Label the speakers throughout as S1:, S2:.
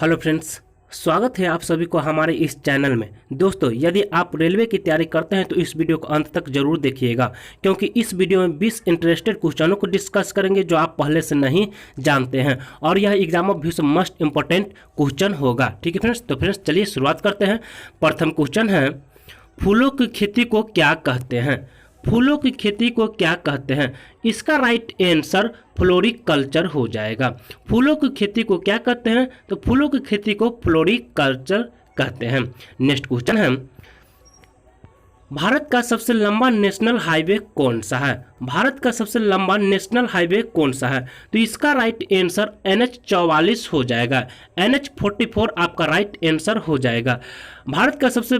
S1: Hello friends, स्वागत है आप सभी को हमारे इस चैनल में। दोस्तों, यदि आप रेलवे की तैयारी करते हैं तो इस वीडियो को अंत तक जरूर देखिएगा, क्योंकि इस वीडियो में 20 इंटरेस्टेड क्वेश्चनों को डिस्कस करेंगे जो आप पहले से नहीं जानते हैं, और यह exam of views must important question होगा। ठीक है फ्रेंड्स, तो फ्रेंड्स चलिए शुरुआत करते हैं। प्रथम क्वेश्चन है, फूलों की खेती को क्या कहते हैं? फूलों की खेती को क्या कहते हैं? इसका राइट आंसर फ्लोरिकल्चर हो जाएगा। फूलों की खेती को क्या कहते हैं? तो फूलों की खेती को फ्लोरिकल्चर कहते हैं। नेक्स्ट क्वेश्चन है, भारत का सबसे लंबा नेशनल हाईवे कौन सा है? भारत का सबसे लंबा नेशनल हाईवे कौन सा है? तो इसका राइट आंसर NH44 हो जाएगा। NH44 आपका राइट आंसर हो जाएगा। भारत का सबसे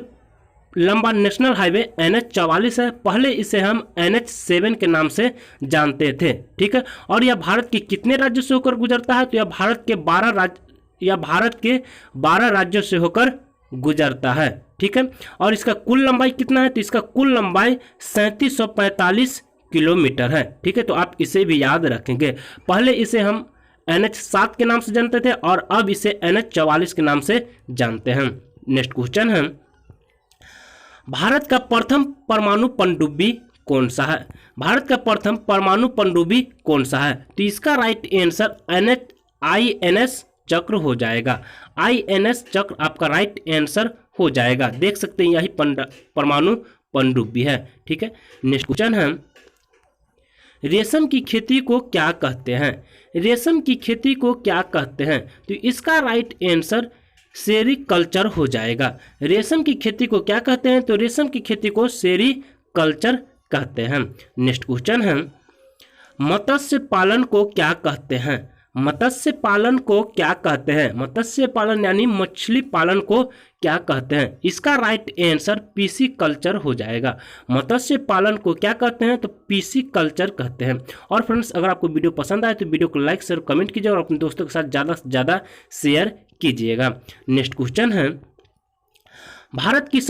S1: लंबा नेशनल हाईवे NH44 है। पहले इसे हम NH7 के नाम से जानते थे। ठीक है, और यह भारत के कितने राज्यों से होकर गुजरता है? तो यह भारत के 12 राज्यों से होकर गुजरता है। ठीक है, और इसका कुल लंबाई कितना है? तो इसका कुल लंबाई 3745 किलोमीटर है। ठीक है, तो आप इसे भी याद रखेंगे। पहले इसे हम NH7 के नाम से जानते थे और अब इसे NH44 के नाम से जानते हैं। नेक्स्ट क्वेश्चन है, भारत का प्रथम परमाणु पनडुब्बी कौन सा है? भारत का प्रथम परमाणु पनडुब्बी कौन सा है? तो इसका राइट आंसर INS चक्र हो जाएगा। INS चक्र आपका राइट आंसर हो जाएगा। देख सकते हैं यही परमाणु पनडुब्बी है। ठीक है, नेक्स्ट क्वेश्चन है, रेशम की खेती को क्या कहते हैं? रेशम की खेती को क्या कहते हैं? तो इसका राइट आंसर सेरीकल्चर हो जाएगा। रेशम की खेती को क्या कहते हैं? तो रेशम की खेती को सेरीकल्चर कहते हैं। नेक्स्ट क्वेश्चन है, मत्स्य पालन को क्या कहते हैं? मत्स्य पालन को क्या कहते हैं? मत्स्य पालन यानी मछली पालन को क्या कहते हैं? इसका राइट आंसर पीसीकल्चर हो जाएगा। मत्स्य पालन को क्या कहते हैं? तो पीसीकल्चर कहते हैं। और फ्रेंड्स, अगर आपको वीडियो पसंद आए तो वीडियो को लाइक शेयर कमेंट कीजिए और अपने दोस्तों के साथ ज़्यादा से ज़्यादा शेयर कीजिएगा। नेक्स्ट क्वेश्चन है, भारत की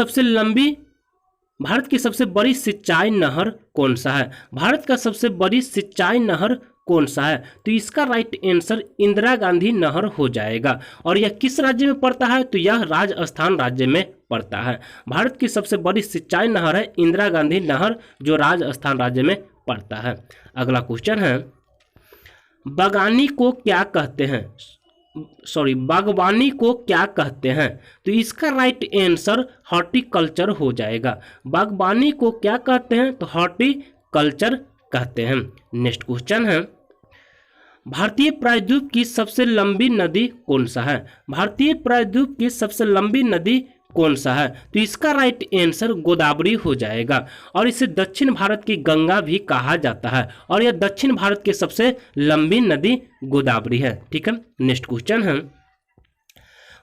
S1: सबसे बड़ी सिंचाई नहर कौन सा है? भारत का सबसे बड़ी सिंचाई नहर कौन सा है? तो इसका राइट आंसर इंदिरा गांधी नहर हो जाएगा। और यह किस राज्य में पड़ता है? तो यह राजस्थान राज्य में पड़ता है। भारत की सबसे बड़ी सिंचाई नहर है इंदिरा गांधी नहर, जो राजस्थान राज्य में पड़ता है। अगला क्वेश्चन है, बागवानी को क्या कहते हैं? बागवानी को क्या कहते हैं? तो इसका राइट आंसर हॉर्टिकल्चर हो जाएगा। बागवानी को क्या कहते हैं? तो हॉर्टिकल्चर कहते हैं। नेक्स्ट क्वेश्चन है, भारतीय प्रायद्वीप की सबसे लंबी नदी कौन सा है? भारतीय प्रायद्वीप की सबसे लंबी नदी कौन सा है? तो इसका राइट आंसर गोदावरी हो जाएगा। और इसे दक्षिण भारत की गंगा भी कहा जाता है, और यह दक्षिण भारत की सबसे लंबी नदी गोदावरी है। ठीक है, नेक्स्ट क्वेश्चन है,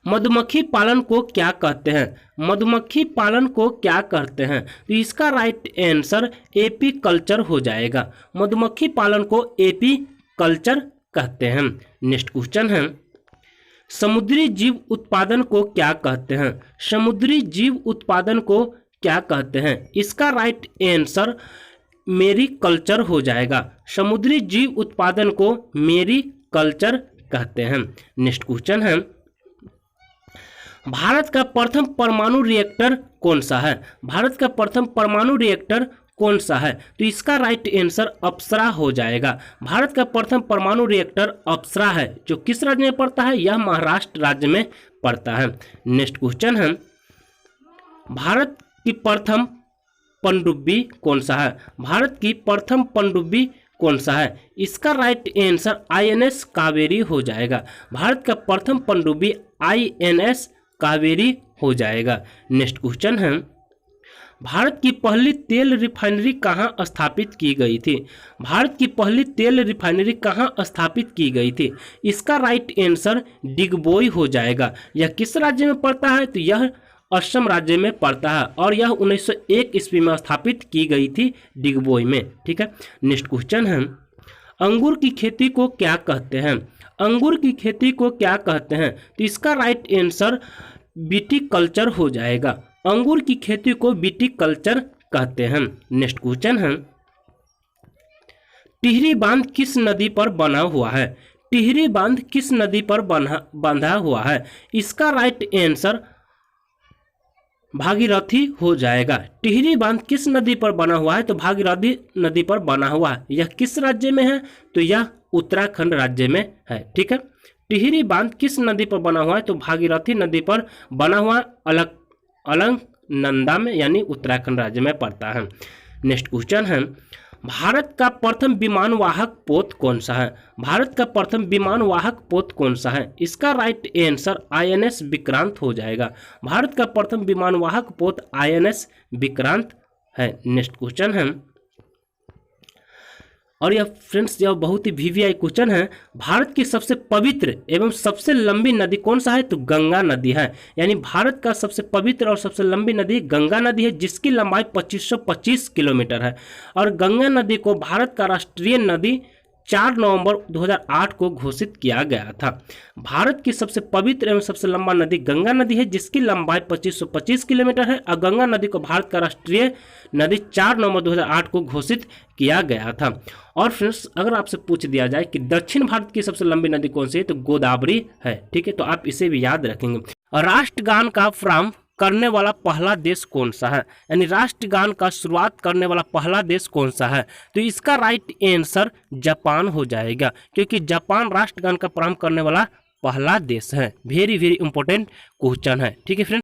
S1: मधुमक्खी पालन को क्या कहते हैं? मधुमक्खी पालन को क्या कहते हैं? तो इसका राइट आंसर एपीकल्चर हो जाएगा। मधुमक्खी पालन को एपीकल्चर कहते हैं। नेक्स्ट क्वेश्चन है, समुद्री जीव उत्पादन को क्या कहते हैं? समुद्री जीव उत्पादन को क्या कहते हैं? इसका राइट आंसर मेरीकल्चर हो जाएगा। समुद्री जीव उत्पादन को मेरीकल्चर कहते हैं। नेक्स्ट क्वेश्चन है, भारत का प्रथम परमाणु रिएक्टर कौन सा है? भारत का प्रथम परमाणु रिएक्टर कौन सा है? तो इसका राइट आंसर अप्सरा हो जाएगा। भारत का प्रथम परमाणु रिएक्टर अप्सरा है, जो किस राज्य में पड़ता है? यह महाराष्ट्र राज्य में पड़ता है। नेक्स्ट क्वेश्चन है, भारत की प्रथम पनडुब्बी कौन सा है? भारत की प्रथम पनडुब्बी कौन सा है? इसका राइट आंसर INS कावेरी हो जाएगा। भारत का प्रथम पनडुब्बी INS कावेरी हो जाएगा। नेक्स्ट क्वेश्चन है, भारत की पहली तेल रिफाइनरी कहाँ स्थापित की गई थी? भारत की पहली तेल रिफाइनरी कहाँ स्थापित की गई थी? इसका राइट आंसर डिगबोई हो जाएगा। यह किस राज्य में पड़ता है? तो यह असम राज्य में पड़ता है, और यह 1901 ईस्वी में स्थापित की गई थी डिगबोई में। ठीक है, नेक्स्ट क्वेश्चन है, अंगूर की खेती को क्या कहते हैं? अंगूर की खेती को क्या कहते हैं? तो इसका राइट आंसर विटिकल्चर हो जाएगा। अंगूर की खेती को विटिकल्चर कहते हैं। नेक्स्ट क्वेश्चन है, टिहरी बांध किस नदी पर बना हुआ है? टिहरी बांध किस नदी पर बंधा हुआ है? इसका राइट आंसर भागीरथी हो जाएगा। टिहरी बांध किस नदी पर बना हुआ है? तो भागीरथी नदी पर बना हुआ है। यह किस राज्य में है? तो यह उत्तराखंड राज्य में है। ठीक है, टिहरी बांध किस नदी पर बना हुआ है? तो भागीरथी नदी पर बना हुआ अलकनंदा में, यानी उत्तराखंड राज्य में पड़ता है। नेक्स्ट क्वेश्चन है, भारत का प्रथम विमानवाहक पोत कौन सा है? भारत का प्रथम विमानवाहक पोत कौन सा है? इसका राइट आंसर INS विक्रांत हो जाएगा। भारत का प्रथम विमानवाहक पोत INS विक्रांत है। नेक्स्ट क्वेश्चन है, और यह फ्रेंड्स यह बहुत ही VVI क्वेश्चन है, भारत की सबसे पवित्र एवं सबसे लंबी नदी कौन सा है? तो गंगा नदी है। यानी भारत का सबसे पवित्र और सबसे लंबी नदी गंगा नदी है, जिसकी लंबाई 2525 किलोमीटर है। और गंगा नदी को भारत का राष्ट्रीय नदी 4 नवंबर 2008 को घोषित किया गया था। भारत की सबसे पवित्र एवं सबसे लंबा नदी गंगा नदी है, जिसकी लंबाई 2525 किलोमीटर है। और गंगा नदी को भारत का राष्ट्रीय नदी 4 नवंबर 2008 को घोषित किया गया था। और फ्रेंड्स अगर आपसे पूछ दिया जाए कि दक्षिण भारत की सबसे लंबी नदी कौन सी है, तो गोदावरी है। ठीक है, तो आप इसे भी याद रखेंगे। और राष्ट्रगान का प्रारंभ करने वाला पहला देश कौन सा है? यानी राष्ट्रगान का शुरुआत करने वाला पहला देश कौन सा है? तो इसका राइट आंसर जापान हो जाएगा, क्योंकि जापान राष्ट्रगान का प्रारंभ करने वाला पहला देश है। वेरी इंपॉर्टेंट क्वेश्चन है। ठीक है फ्रेंड्स।